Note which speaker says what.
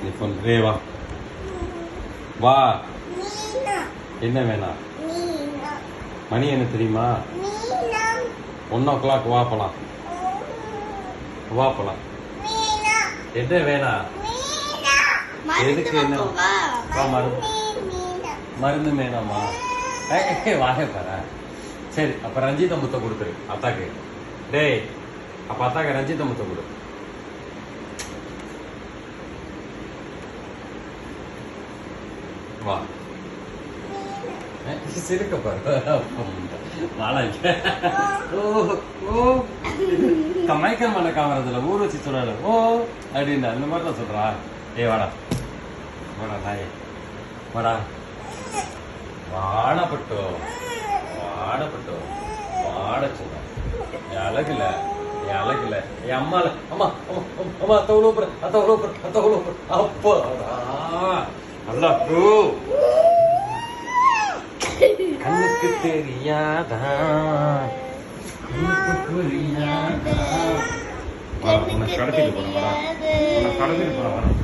Speaker 1: நீ சொல்றே வா வா. என்ன வேணாம்? மணி என்ன தெரியுமா? 1 o'clock. வா போலாம். வா போலாம். என்ன வேணாம்? எதுக்கு என்ன? வா மருந்து வேணாமா? வாங்க பாரு. சரி அப்ப ரஞ்சித முத்த கொடுத்துரு அத்தாக்கு. டேய் அப்ப அத்தாக்கு ரஞ்சித முத்த கொடு. வா சிரிக்க பாரு. மைக்கல் மண்ண காமறதுல ஊர் வச்சு சொல்றாரு ஓ அப்படின்னு அந்த மாதிரி தான் சொல்றா. ஏ வாடா வாடா தாயே வாடா. வாடப்பட்டோ வாடப்பட்டோ வாட சொல்ற. என் அழகுல என் அழகுல என் அம்மால அம்மா அம்மா அம்மா அத்த உழவு அத்த உழவு அத்த உழவு அப்பா நல்லா கண்ணுக்கு தெரியாதா கண்ணுக்கு தெரியாதா. உன்னை கடத்திட்டு போறேன். உன்னை கடத்திட்டு போறேன்.